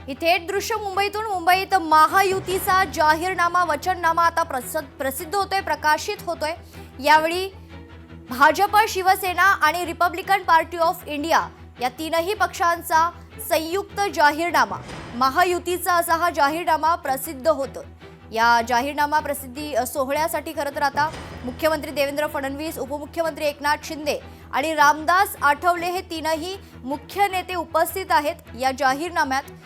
ही थेट दृश्य मुंबईतून मुंबईत महायुतीचा जाहीरनामा वचननामा आता प्रसिद्ध होतोय, प्रकाशित होतोय। यावेळी भाजप, शिवसेना आणि रिपब्लिकन पार्टी ऑफ इंडिया या तीनही पक्षांचा संयुक्त जाहीरनामा महायुतीचा असा हा जाहीरनामा प्रसिद्ध होतो। या जाहीरनामा प्रसिद्धी सोहळ्यासाठी खरं तर आता मुख्यमंत्री देवेंद्र फडणवीस, उपमुख्यमंत्री एकनाथ शिंदे आणि रामदास आठवले हे तीनही मुख्य नेते उपस्थित आहेत। या जाहीरनाम्यात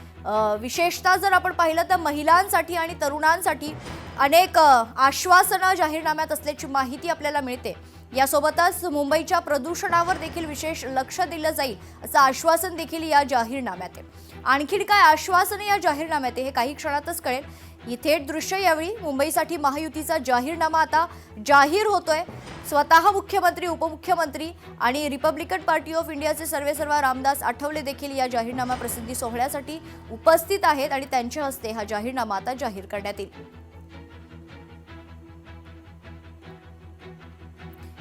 विशेषतः जर आपण पाहिलं तर महिलांसाठी आणि तरुणांसाठी अनेक आश्वासनं जाहीरनाम्यात असल्याची माहिती आपल्याला मिळते। यासोबतच मुंबईच्या प्रदूषणावर देखील विशेष लक्ष दिलं जाईल असं आश्वासन देखील या जाहीरनाम्यात आहे। आणखीन काय आश्वासन या जाहीरनाम्यात हे काही क्षणातच कळेल। ही थेट दृश्य यावेळी मुंबईसाठी महायुतीचा जाहीरनामा आता जाहीर होतोय। स्वतः मुख्यमंत्री, उपमुख्यमंत्री आणि रिपब्लिकन पार्टी ऑफ इंडियाचे सर्वेसर्वा रामदास आठवले देखील या जाहीरनामा प्रसिद्धी सोहळ्यासाठी उपस्थित आहेत आणि त्यांच्या हस्ते हा जाहीरनामा आता जाहीर करण्यात येईल।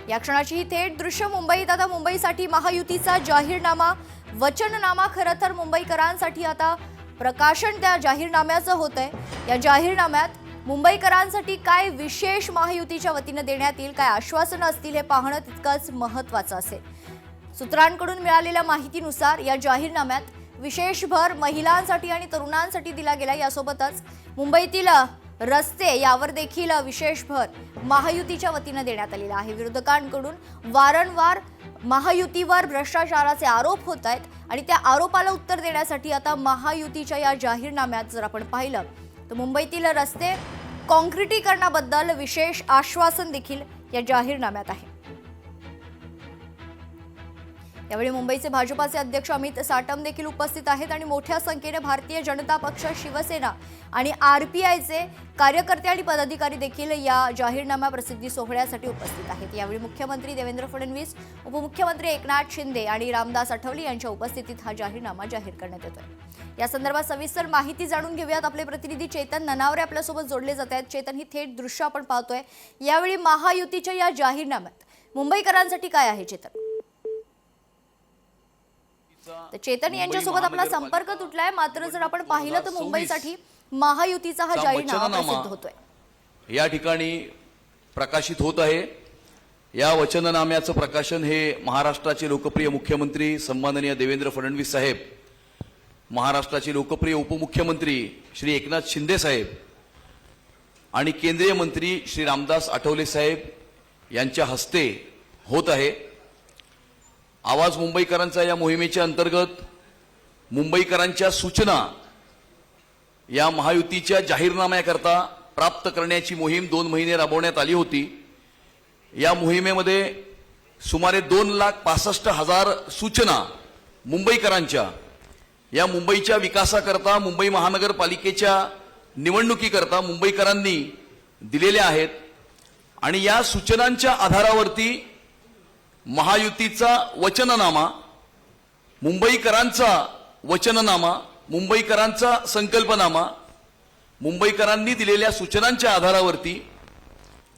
या क्षणाची ही थेट दृश्य मुंबईत आता मुंबईसाठी महायुतीचा जाहीरनामा वचननामा खरं तर मुंबईकरांसाठी आता प्रकाशन त्या जाहीरनाम्याचं होतंय। या जाहीरनाम्यात मुंबईकरांसाठी काय विशेष महायुतीच्या वतीने देण्यात येईल, काय आश्वासनं असतील हे पाहणं तितकंच महत्त्वाचं असेल। सूत्रांकडून मिळालेल्या माहितीनुसार या जाहीरनाम्यात विशेष भर महिलांसाठी आणि तरुणांसाठी दिला गेला। यासोबतच मुंबईतील रस्ते यावर देखील विशेष भर महायुतीच्या वतीने देण्यात आलेला आहे। विरोधकांकडून वारंवार महायुतीवर भ्रष्टाचाराचे आरोप होत आहेत आणि त्या आरोपाला उत्तर देण्यासाठी आता महायुतीच्या या जाहीरनाम्यात जर आपण पाहिलं तर मुंबईतील रस्ते काँक्रिटीकरणाबद्दल विशेष आश्वासन देखील या जाहीरनाम्यात आहे। यावेळी मुंबईचे भाजपाचे अध्यक्ष अमित साटम देखील उपस्थित आहेत आणि मोठ्या संख्येने भारतीय जनता पक्ष, शिवसेना आणि आरपीआयचे कार्यकर्ते आणि पदाधिकारी देखील या जाहीरनामा प्रसिद्धी सोहळ्यासाठी उपस्थित आहेत। यावेळी मुख्यमंत्री देवेंद्र फडणवीस, उपमुख्यमंत्री एकनाथ शिंदे आणि रामदास आठवले यांच्या उपस्थितीत हा जाहीरनामा जाहीर करण्यात येतोय। या संदर्भात सविस्तर माहिती जाणून घेऊयात। आपले प्रतिनिधी चेतन ननावरे आपल्यासोबत जोडले जात आहेत। चेतन, ही थेट दृश्य आपण पाहतोय। यावेळी महायुतीच्या या जाहीरनाम्यात मुंबईकरांसाठी काय आहे चेतन? तर चेतन यांच्यासोबत आपला संपर्क तुटलाय, मात्र जर आपण पाहिलं तर मुंबईसाठी महायुतीचा हा जाहीरनामा प्रसिद्ध होतोय, या ठिकाणी प्रकाशित होत आहे। या वचननाम्याचं प्रकाशन हे महाराष्ट्राचे लोकप्रिय मुख्यमंत्री सन्माननीय देवेंद्र फडणवीस साहेब, महाराष्ट्राचे लोकप्रिय उपमुख्यमंत्री श्री एकनाथ शिंदे साहेब आणि केंद्रीय मंत्री श्री रामदास आठवले साहेब यांच्या हस्ते होत आहे। आवाज मुंबईकरांचा या मोहिमेच्या अंतर्गत मुंबईकरांच्या सूचना या महायुतीच्या जाहीरनाम्याकरता प्राप्त करण्याची मोहीम 2 महिने राबवण्यात आली होती। या मोहिमेमध्ये सुमारे 2,65,000 सूचना मुंबईकरांच्या या मुंबईच्या विकासाकरता, मुंबई महानगरपालिकेच्या निवडणुकीकरता मुंबईकरांनी दिलेल्या आहेत आणि या सूचनांच्या आधारावरती महायुतीचा वचननामा, मुंबईकरांचा वचननामा, मुंबईकरांचा संकल्पनामा, मुंबईकरांनी दिलेल्या सूचनांच्या आधारावरती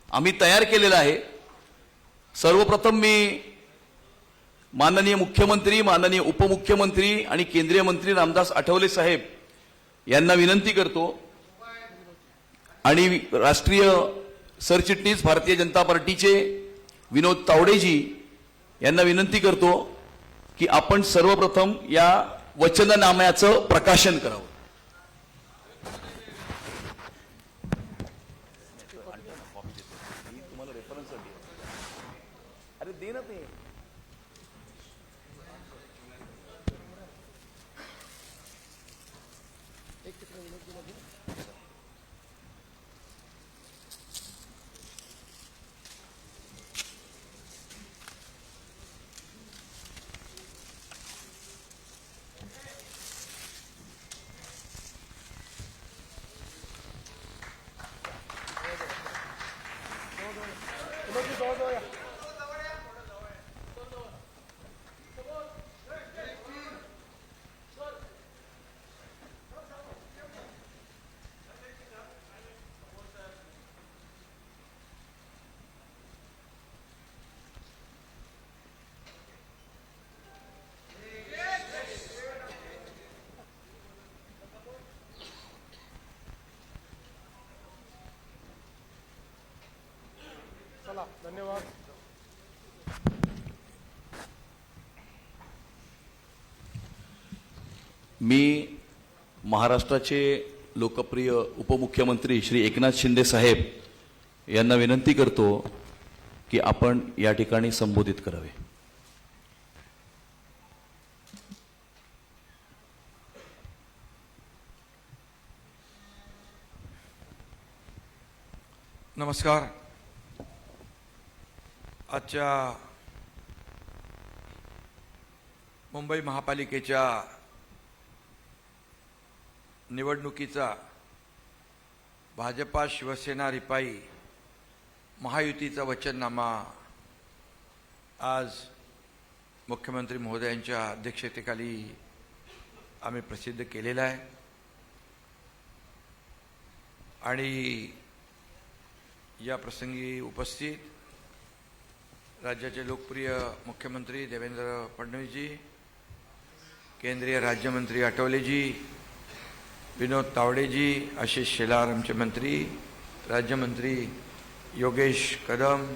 आम्ही तयार केलेला आहे। सर्वप्रथम मी माननीय मुख्यमंत्री, माननीय उपमुख्यमंत्री आणि केंद्रीय मंत्री रामदास आठवले साहेब यांना विनंती करतो आणि राष्ट्रीय सरचिटणीस भारतीय जनता पार्टीचे विनोद तावडेजी यांना विनंती करतो की आपण सर्वप्रथम या वचननाम्याचं प्रकाशन करावं। अरे दे ना ते। धन्यवाद. मी महाराष्ट्राचे लोकप्रिय उपमुख्यमंत्री श्री एकनाथ शिंदे साहेब यांना विनंती करतो की आपण या ठिकाणी संबोधित करावे. नमस्कार. आजच्या मुंबई महापालिकेच्या निवडणुकीचा भाजपा शिवसेना रिपाई महायुतीचा वचननामा आज मुख्यमंत्री महोदयांच्या अध्यक्षतेखाली आम्ही प्रसिद्ध केलेला आहे. आणि या प्रसंगी उपस्थित राज्याचे लोकप्रिय मुख्यमंत्री देवेंद्र फडणवीसजी, केंद्रीय राज्यमंत्री आठवलेजी, विनोद तावडेजी, आशिष शेलार आमचे मंत्री, राज्यमंत्री योगेश कदम,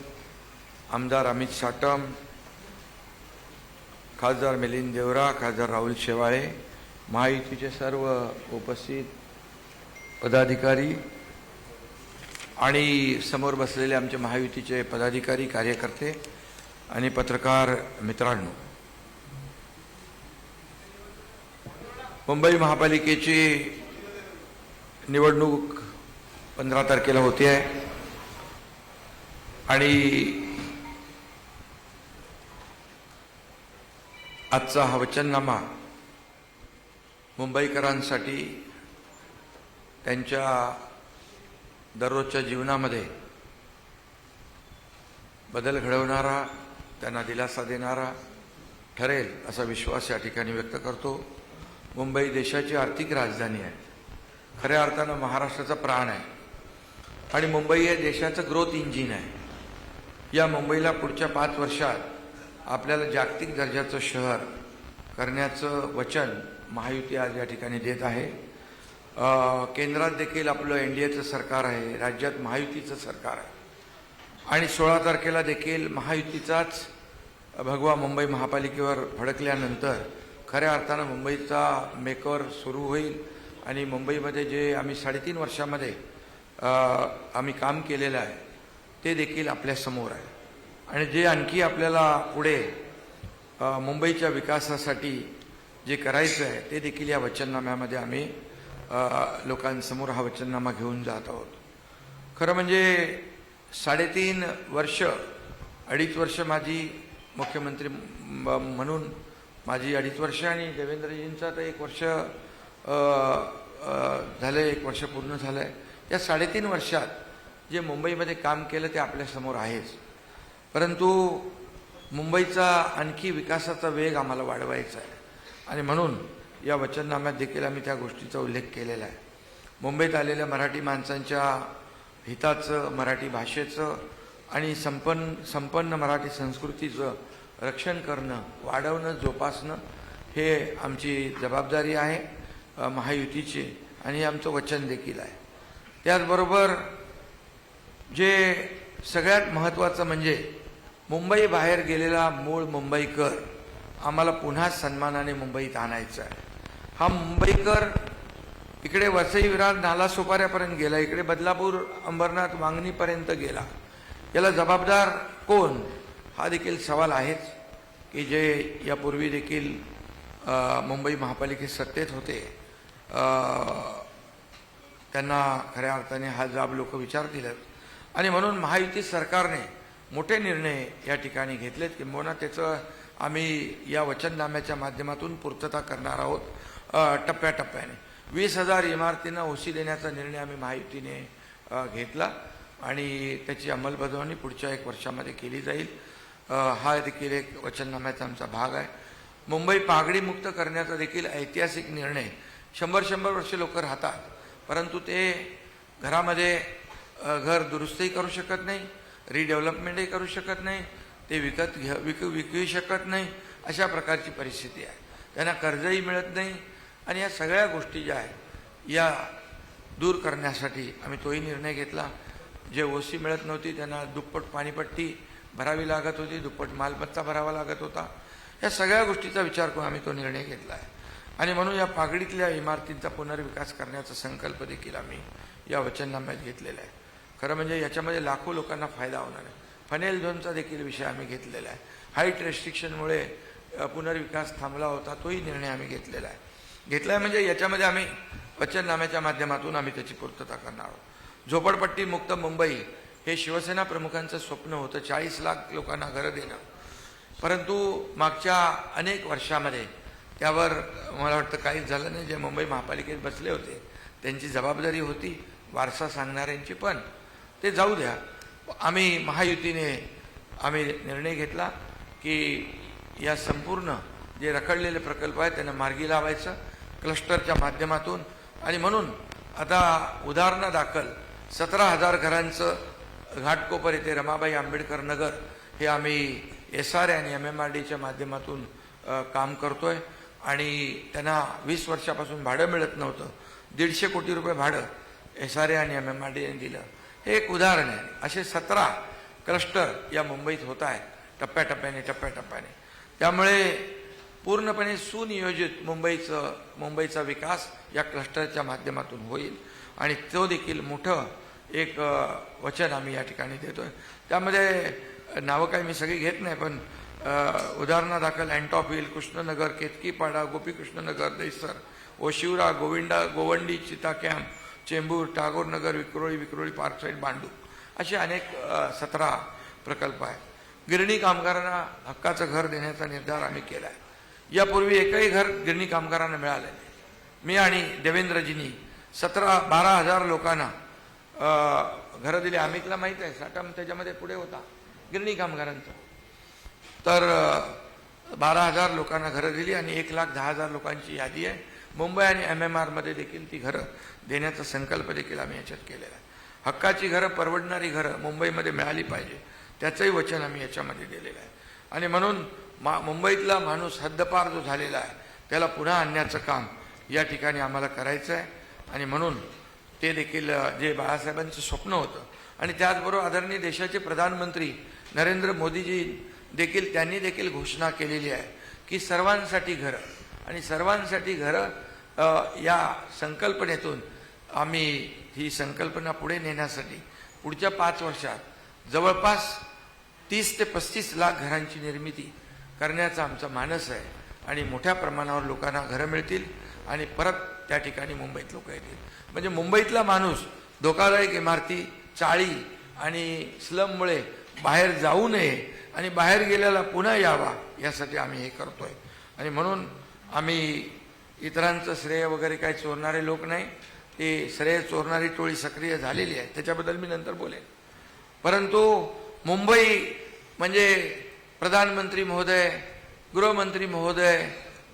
आमदार अमित साटम, खासदार मिलिंद देवरा, खासदार राहुल शेवाळे, महायुतीचे सर्व उपस्थित पदाधिकारी आणि समोर बसलेले आमचे महायुतीचे पदाधिकारी, कार्यकर्ते आणि पत्रकार मित्रांनो, मुंबई महापालिकेची निवडणूक 15 तारखेला होते आहे आणि आजचा हा वचननामा मुंबईकरांसाठी त्यांच्या दररोजच्या जीवनामध्ये बदल घडवणारा, त्यांना दिलासा देणारा ठरेल असा विश्वास या ठिकाणी व्यक्त करतो. मुंबई देशाची आर्थिक राजधानी आहे, खऱ्या अर्थानं महाराष्ट्राचा प्राण आहे आणि मुंबई हे देशाचं ग्रोथ इंजिन आहे. या मुंबईला पुढच्या 5 वर्षात आपल्याला जागतिक दर्जाचं शहर करण्याचं वचन महायुती आज या ठिकाणी देत आहे. केंद्रात देखील आपलं एनडीएचं सरकार आहे, राज्यात महायुतीचं सरकार आहे आणि 16 तारखेला देखील महायुतीचाच भगवा मुंबई महापालिकेवर फडकल्यानंतर खऱ्या अर्थानं मुंबईचा मेकओव्हर सुरू होईल आणि मुंबईमध्ये जे आम्ही 3.5 वर्षामध्ये आम्ही काम केलेलं आहे ते देखील आपल्यासमोर आहे. आणि जे आणखी आपल्याला पुढे मुंबईच्या विकासासाठी जे करायचं आहे ते देखील या वचननाम्यामध्ये आम्ही लोकांसमोर हा वचननामा घेऊन जात आहोत. खरं म्हणजे 3.5 वर्ष, 2.5 वर्ष माझी मुख्यमंत्री म्हणून माझी 2.5 वर्ष आणि देवेंद्रजींचा तर 1 वर्ष झालं, 1 वर्ष पूर्ण झालं आहे. या 3.5 वर्षात जे मुंबईमध्ये काम केलं ते आपल्यासमोर आहेच, परंतु मुंबईचा आणखी विकासाचा वेग आम्हाला वाढवायचा आहे आणि म्हणून या वचननाम्यात देखील आम्ही त्या गोष्टीचा उल्लेख केलेला आहे. मुंबईत आलेल्या मराठी माणसांच्या हिताचं, मराठी भाषेचं आणि संपन्न मराठी संस्कृतीचं रक्षण करणं, वाढवणं, जोपासणं हे आमची जबाबदारी आहे महायुतीची आणि आमचं वचन देखील आहे. त्याचबरोबर जे सगळ्यात महत्त्वाचं म्हणजे मुंबई बाहेर गेलेला मूळ मुंबईकर आम्हाला पुन्हा सन्मानाने मुंबईत आणायचा आहे. हा मुंबईकर इकडे वसई, विरार, नालासोपाऱ्यापर्यंत गेला, इकडे बदलापूर, अंबरनाथ, वांगणीपर्यंत गेला. याला जबाबदार कोण हा देखील सवाल आहेच की जे यापूर्वी देखील मुंबई महापालिकेत सत्तेत होते त्यांना खऱ्या अर्थाने हा जाब लोक विचारतीलच. आणि म्हणून महायुती सरकारने मोठे निर्णय या ठिकाणी घेतलेत, किंबहुना त्याचं आम्ही या वचननाम्याच्या माध्यमातून पूर्तता करणार आहोत. टप्प्याटप्प्याने 20,000 इमारतींना ओसी देण्याचा निर्णय आम्ही महायुतीने घेतला आणि त्याची अंमलबजावणी पुढच्या 1 वर्षामध्ये केली जाईल. हा देखील एक वचननाम्याचा आमचा भाग आहे. मुंबई पहागडीमुक्त करण्याचा देखील ऐतिहासिक निर्णय. 100 वर्ष लोक राहतात, परंतु ते घरामध्ये घर दुरुस्तही करू शकत नाही, रिडेव्हलपमेंटही करू शकत नाही, ते विकू शकत नाही, अशा प्रकारची परिस्थिती आहे. त्यांना कर्जही मिळत नाही आणि या सगळ्या गोष्टी ज्या आहेत या दूर करण्यासाठी आम्ही तोही निर्णय घेतला. जे ओसी मिळत नव्हती त्यांना दुप्पट पाणीपट्टी भरावी लागत होती, दुप्पट मालमत्ता भरावा लागत होता. या सगळ्या गोष्टीचा विचार करून आम्ही तो निर्णय घेतला आहे. आणि म्हणून या पागडीतल्या इमारतींचा पुनर्विकास करण्याचा संकल्प देखील आम्ही या वचननाम्यात घेतलेला आहे. खरं म्हणजे याच्यामध्ये लाखो लोकांना फायदा होणार आहे. फनेल झोनचा देखील विषय आम्ही घेतलेला आहे. हाईट रेस्ट्रिक्शनमुळे पुनर्विकास थांबला होता, तोही निर्णय आम्ही घेतलेला आहे. म्हणजे याच्यामध्ये आम्ही वचननाम्याच्या माध्यमातून आम्ही त्याची पूर्तता करणार आहोत. झोपडपट्टी मुक्त मुंबई हे शिवसेना प्रमुखांचं स्वप्न होतं, 40 लाख लोकांना घरं देणं. परंतु मागच्या अनेक वर्षामध्ये त्यावर मला वाटतं काहीच झालं नाही. जे मुंबई महापालिकेत बसले होते त्यांची जबाबदारी होती वारसा सांगणाऱ्यांची, पण ते जाऊ द्या. आम्ही महायुतीने निर्णय घेतला की या संपूर्ण जे रखडलेले प्रकल्प आहेत त्यांना मार्गी लावायचं क्लस्टरच्या माध्यमातून. आणि म्हणून आता उदाहरणादाखल 17,000 घरांचं घाटकोपर येथे रमाबाई आंबेडकर नगर हे आम्ही SRA आणि MMRDच्या माध्यमातून काम करतोय. आणि त्यांना 20 वर्षापासून भाडं मिळत नव्हतं. 150 कोटी रुपये भाडं SRA आणि MMRD यांनी दिलं. हे एक उदाहरण आहे. असे 17 क्लस्टर या मुंबईत होत आहेत टप्प्याटप्प्याने. त्यामुळे पूर्णपणे सुनियोजित मुंबईचा विकास या क्लस्टरच्या माध्यमातून होईल. आणि तो देखील मोठं एक वचन आम्ही या ठिकाणी देतोय. त्यामध्ये नावं काही मी सगळी घेत नाही, पण उदाहरणादाखल अँटॉप हिल, कृष्णनगर, केतकीपाडा, गोपीकृष्णनगर, दहिसर, ओशिवरा, गोवंडी, चिता कॅम्प, चेंबूर, टागोर नगर, विक्रोळी पार्क साईड, भांडूप असे अनेक 17 प्रकल्प आहेत. गिरणी कामगारांना हक्काचं घर देण्याचा निर्धार आम्ही केला आहे. यापूर्वी एकही घर गिरणी कामगारांना मिळालं नाही. मी आणि देवेंद्रजींनी 12,000 लोकांना घरं दिली. अमितला माहीत आहे, साठा त्याच्यामध्ये पुढे होता गिरणी कामगारांचा. तर 12,000 लोकांना घरं दिली आणि 1,10,000 लोकांची यादी आहे. मुंबई आणि MMR मध्ये देखील ती घरं देण्याचा संकल्प देखील आम्ही याच्यात केलेला आहे. हक्काची घरं, परवडणारी घरं मुंबईमध्ये मिळाली पाहिजे, त्याचंही वचन आम्ही याच्यामध्ये दिलेलं आहे. आणि म्हणून मुंबईतला माणूस हद्दपार जो झालेला आहे त्याला पुन्हा आणण्याचं काम या ठिकाणी आम्हाला करायचं आहे. आणि म्हणून ते देखील जे बाळासाहेबांचं स्वप्न होतं. आणि त्याचबरोबर आदरणीय देशाचे प्रधानमंत्री नरेंद्र मोदीजी देखील त्यांनी देखील घोषणा केलेली आहे की सर्वांसाठी घरं. आणि सर्वांसाठी घरं या संकल्पनेतून आम्ही ही संकल्पना पुढे नेण्यासाठी पुढच्या 5 वर्षात जवळपास 30 ते 35 लाख घरांची निर्मिती करण्याचा आमचा मानस आहे. आणि मोठ्या प्रमाणावर लोकांना घरं मिळतील आणि परत त्या ठिकाणी मुंबईत लोक येतील. म्हणजे मुंबईतला माणूस धोकादायक इमारती, चाळी आणि स्लममुळे बाहेर जाऊ नये आणि बाहेर गेल्याला पुन्हा यावा यासाठी आम्ही हे करतोय. आणि म्हणून आम्ही इतरांचं श्रेय वगैरे काही चोरणारे लोक नाही. ते श्रेय चोरणारी टोळी सक्रिय झालेली आहे, त्याच्याबद्दल मी नंतर बोलेन. परंतु मुंबई म्हणजे प्रधानमंत्री महोदय, गृहमंत्री महोदय,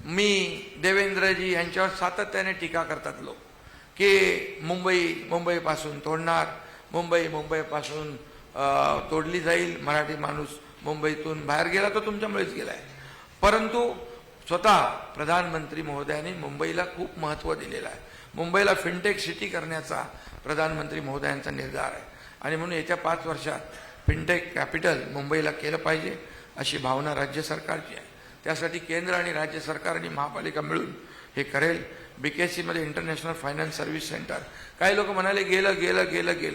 मी, देवेंद्रजी यांच्यावर सातत्याने टीका करतात लोक की मुंबईपासून तोडणार, मुंबईपासून तोडली जाईल, मराठी माणूस मुंबईतून बाहेर गेला तो तुमच्यामुळेच गेलाय. परंतु स्वतः प्रधानमंत्री महोदयांनी मुंबईला खूप महत्त्व दिलेलं आहे. मुंबईला फिनटेक सिटी करण्याचा प्रधानमंत्री महोदयांचा निर्धार आहे. आणि म्हणून येत्या 5 वर्षात फिनटेक कॅपिटल मुंबईला केलं पाहिजे अशी भावना राज्य सरकारची आहे. त्यासाठी केंद्र आणि राज्य सरकार आणि महापालिका मिळून हे करेल. BKC मध्ये इंटरनॅशनल फायनान्स सर्व्हिस सेंटर, काही लोक म्हणाले गेलं,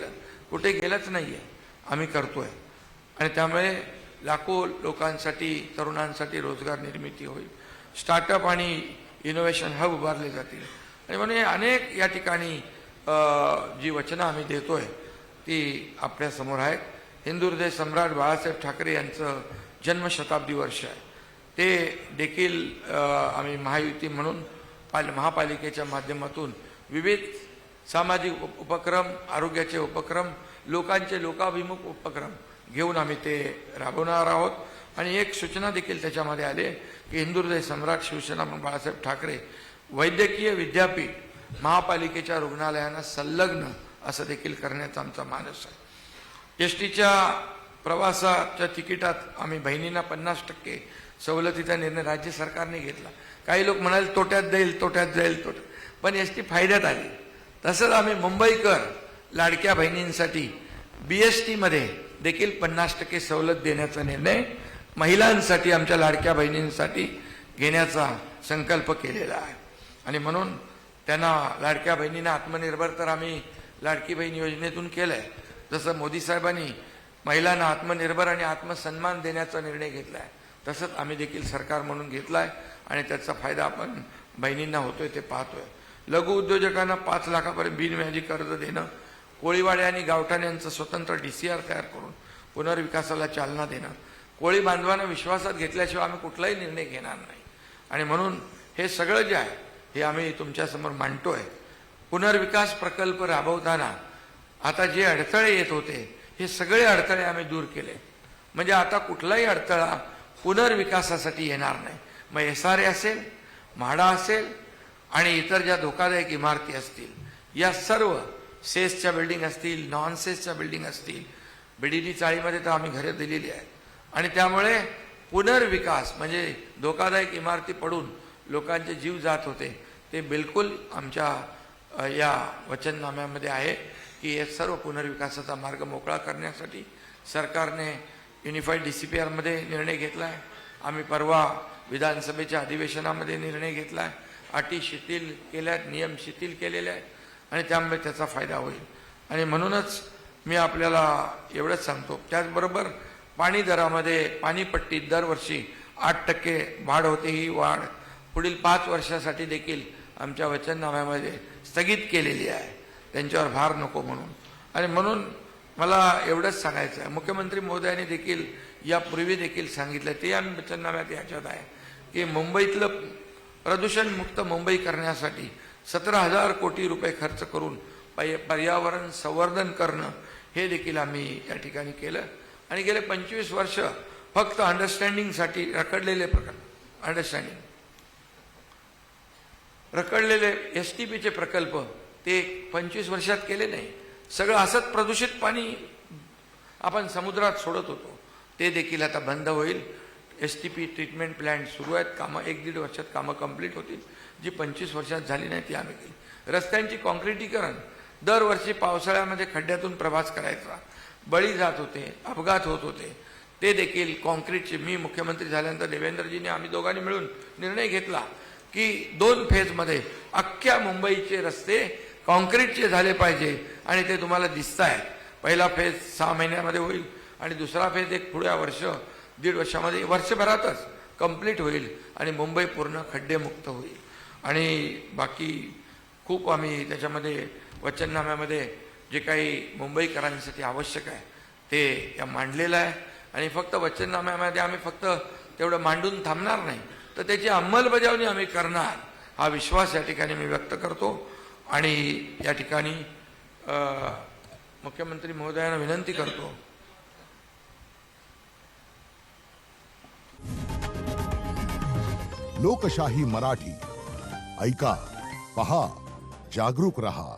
कुठे गेलंच नाहीये. आम्ही करतोय. आणि त्यामुळे लाखो लोकांसाठी, तरुणांसाठी रोजगार निर्मिती होईल. स्टार्टअप आणि इनोव्हेशन हब उभारले जातील. आणि म्हणून अनेक या ठिकाणी जी वचनं आम्ही देतोय ती आपल्या समोर आहेत. हिंदू हृदय सम्राट बाळासाहेब ठाकरे यांचं जन्मशताब्दी वर्ष आहे. ते देखील आम्ही महायुती म्हणून महापालिकेच्या माध्यमातून विविध सामाजिक उपक्रम, आरोग्याचे उपक्रम, लोकांचे लोकाभिमुख उपक्रम घेऊन आम्ही ते राबवणार आहोत. आणि एक सूचना देखील त्याच्यामध्ये आले की हिंदू हृदय सम्राट शिवसेना बाळासाहेब ठाकरे वैद्यकीय विद्यापीठ महापालिकेच्या रुग्णालयांना संलग्न असं देखील करण्याचा आमचा मानस आहे. STच्या प्रवासाच्या तिकिटात आम्ही बहिणींना 50% सवलतीचा निर्णय राज्य सरकारने घेतला. काही लोक म्हणाले तोट्यात जाईल, पण ST फायद्यात आली. तसंच आम्ही मुंबईकर लाडक्या बहिणींसाठी BST मध्ये देखील 50% सवलत देण्याचा निर्णय महिलांसाठी, आमच्या लाडक्या बहिणींसाठी घेण्याचा संकल्प केलेला आहे. आणि म्हणून त्यांना, लाडक्या बहिणींना आत्मनिर्भर तर आम्ही लाडकी बहीण योजनेतून केलंय. जसं मोदी साहेबांनी महिलांना आत्मनिर्भर आणि आत्मसन्मान देण्याचा निर्णय घेतलाय, तसंच आम्ही देखील सरकार म्हणून घेतलाय आणि त्याचा फायदा आपण बहिणींना होतोय ते पाहतोय. लघु उद्योजकांना 5 लाखापर्यंत बिनव्याजी कर्ज देणं, कोळीवाडे आणि गावठाण्यांचं स्वतंत्र DCR तयार करून पुनर्विकासाला चालना देणं, कोळी बांधवांना विश्वासात घेतल्याशिवाय आम्ही कुठलाही निर्णय घेणार नाही. आणि म्हणून हे सगळं जे आहे हे आम्ही तुमच्यासमोर मांडतोय. पुनर्विकास प्रकल्प राबवताना आता जे अडथळे येत होते, हे सगळे अडथळे आम्ही दूर केले. म्हणजे आता कुठलाही अडथळा पुनर्विकासासाठी येणार नाही. मग SRA असेल, म्हाडा असेल आणि इतर ज्या धोकादायक इमारती असतील, या सर्व सेसच्या बिल्डिंग असतील, नॉन सेसच्या बिल्डिंग असतील, BDD चाळीमध्ये तर आम्ही घरे दिलेली आहेत. आणि त्यामुळे पुनर्विकास म्हणजे धोकादायक इमारती पडून लोकांचे जीव जात होते, ते बिलकुल आमच्या या वचननाम्यामध्ये आहे की हे सर्व पुनर्विकासाचा मार्ग मोकळा करण्यासाठी सरकारने युनिफाईड DCPR मध्ये निर्णय घेतला आहे. आम्ही परवा विधानसभेच्या अधिवेशनामध्ये निर्णय घेतला आहे. अटी शिथिल केल्या आहेत, नियम शिथिल केलेले आहेत आणि त्यामुळे त्याचा फायदा होईल. आणि म्हणूनच मी आपल्याला एवढंच सांगतो. त्याचबरोबर पाणी दरामध्ये, पाणीपट्टीत दरवर्षी 8% वाढ होते. ही वाढ पुढील 5 वर्षासाठी देखील आमच्या वचननाम्यामध्ये स्थगित केलेली आहे, त्यांच्यावर भार नको म्हणून. आणि म्हणून मला एवढंच सांगायचं आहे, मुख्यमंत्री महोदयांनी देखील यापूर्वी देखील सांगितलं, ते आम्ही वचननाम्यात याच्यात आहे की मुंबईतलं प्रदूषणमुक्त मुंबई करण्यासाठी 17,000 कोटी रुपये खर्च करून पर्यावरण संवर्धन करणं हे देखील आम्ही या ठिकाणी केलं. आणि गेले 25 वर्ष फक्त अंडरस्टँडिंगसाठी रखडलेले STPचे प्रकल्प ते 25 वर्षात केले नाही. सगळं असंच प्रदूषित पाणी आपण समुद्रात सोडत होतो, ते देखील आता बंद होईल. STP ट्रीटमेंट प्लॅन्ट सुरू आहेत, कामं 1-1.5 वर्षात कामं कंप्लीट होतील. जी 25 वर्षात झाली नाही ती आम्ही केली. रस्त्यांची काँक्रिटीकरण, दरवर्षी पावसाळ्यामध्ये खड्ड्यातून प्रवास करायचा, बळी जात होते, अपघात होत होते, ते देखील काँक्रीटचे, मी मुख्यमंत्री झाल्यानंतर देवेंद्रजींनी आम्ही दोघांनी मिळून निर्णय घेतला की 2 फेजमध्ये अख्ख्या मुंबईचे रस्ते काँक्रीटचे झाले पाहिजे. आणि ते तुम्हाला दिसत आहेत. पहिला फेज 6 महिन्यामध्ये होईल आणि दुसरा फेज एक पुढ्या 1.5 वर्षामध्ये, वर्षभरातच कंप्लीट होईल आणि मुंबई पूर्ण खड्डेमुक्त होईल. आणि बाकी खूप आम्ही त्याच्यामध्ये वचननाम्यामध्ये जे काही मुंबईकरांसाठी आवश्यक आहे ते या मांडलेलं आहे. आणि फक्त वचननाम्यामध्ये आम्ही फक्त तेवढं मांडून थांबणार नाही, तर त्याची अंमलबजावणी आम्ही करणार, हा विश्वास या ठिकाणी मी व्यक्त करतो. आणि या ठिकाणी मुख्यमंत्री महोदयांना विनंती करतो. लोकशाही मराठी ऐका, पहा, जागरूक रहा.